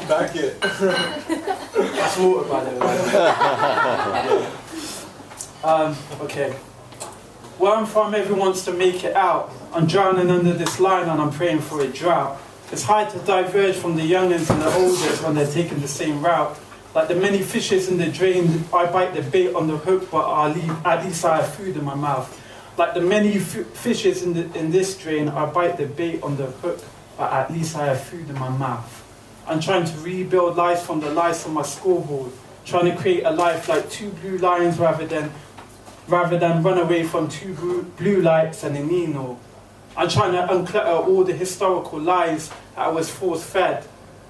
Back it. That's water, by the way. Okay. Where I'm from, everyone wants to make it out. I'm drowning under this line and I'm praying for a drought. It's hard to diverge from the youngins and the olders when they're taking the same route. Like the many fishes in the drain, I bite the bait on the hook, but at least I have food in my mouth. Like the many fishes in this drain, I bite the bait on the hook, but at least I have food in my mouth. I'm trying to rebuild life from the lights on my scoreboard, trying to create a life like two blue lions rather than run away from two blue lights and a Nino. I'm trying to unclutter all the historical lies that I was force-fed.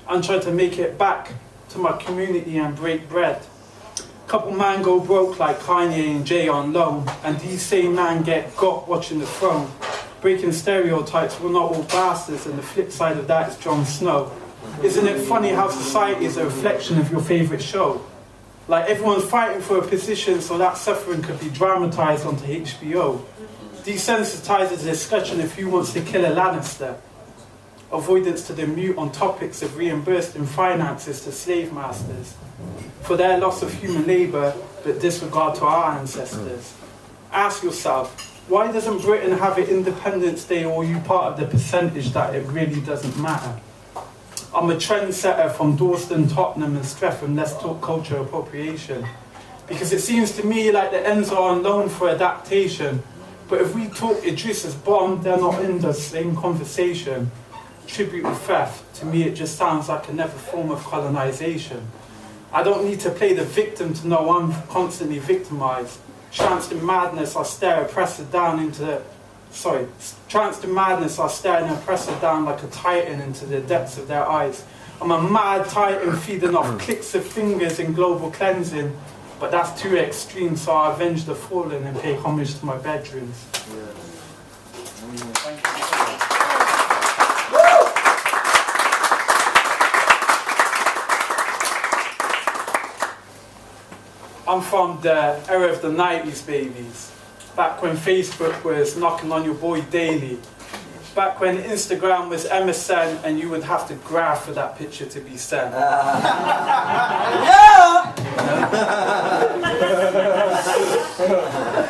I'm trying to make it back to my community and break bread. Couple man go broke like Kanye and Jay on loan, and these same man get got watching the throne. Breaking stereotypes, we're not all bastards, and the flip side of that is Jon Snow. Isn't it funny how society is a reflection of your favourite show? Like everyone's fighting for a position so that suffering could be dramatised onto HBO. Desensitizes discussion if who wants to kill a Lannister. Avoidance to the mute on topics of reimbursing finances to slave masters for their loss of human labour, but disregard to our ancestors. Ask yourself, why doesn't Britain have an Independence Day, or are you part of the percentage that it really doesn't matter? I'm a trendsetter from Dawson, Tottenham and Streatham, let's talk culture appropriation. Because it seems to me like the ends are on loan for adaptation, but if we talk Idris's bomb, they're not in the same conversation. Tribute and theft, to me it just sounds like another form of colonisation. I don't need to play the victim to know I'm constantly victimised. Tranced in madness, I stare oppressor down into tranced in madness, I stare an oppressor down like a titan into the depths of their eyes. I'm a mad titan feeding off clicks of fingers in global cleansing, but that's too extreme, so I avenge the fallen and pay homage to my bedrooms. Thank you. I'm from the era of the 90s, babies. Back when Facebook was knocking on your boy daily. Back when Instagram was MSN and you would have to graph for that picture to be sent.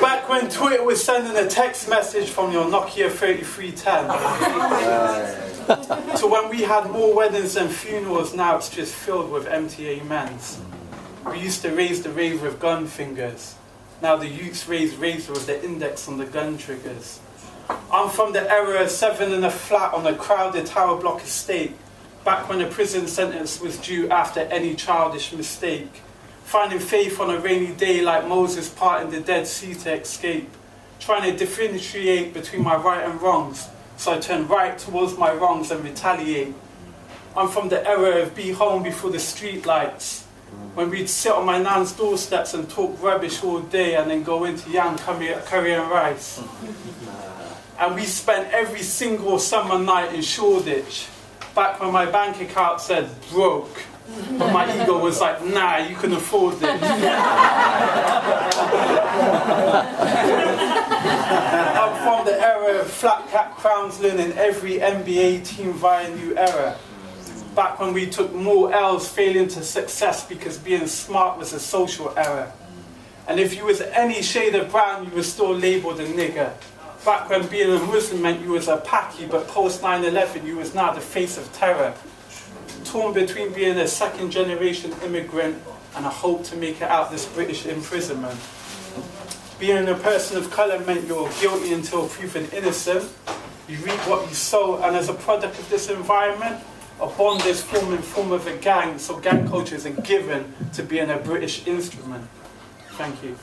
Back when Twitter was sending a text message from your Nokia 3310. So when we had more weddings than funerals, now it's just filled with empty amens. We used to raise the rave with gun fingers. Now the youths raise razor with the index on the gun triggers. I'm from the era of 7 in a flat on a crowded tower block estate. Back when a prison sentence was due after any childish mistake. Finding faith on a rainy day like Moses parting the Dead Sea to escape. Trying to differentiate between my right and wrongs. So I turn right towards my wrongs and retaliate. I'm from the era of be home before the street lights. When we'd sit on my nan's doorsteps and talk rubbish all day and then go into yam, curry and rice. And we spent every single summer night in Shoreditch. Back when my bank account said broke. But my ego was like, nah, you can afford this. I'm from the era of flat cap crowns learning every NBA team via new era. Back when we took more L's failing to success because being smart was a social error. And if you was any shade of brown, you were still labelled a nigger. Back when being a Muslim meant you was a Paki, but post 9/11 you was now the face of terror. Torn between being a second generation immigrant and a hope to make it out this British imprisonment. Being a person of colour meant you're guilty until proven innocent. You reap what you sow, and as a product of this environment, a bond is formed in form of a gang, so gang culture is a given to being a British instrument. Thank you.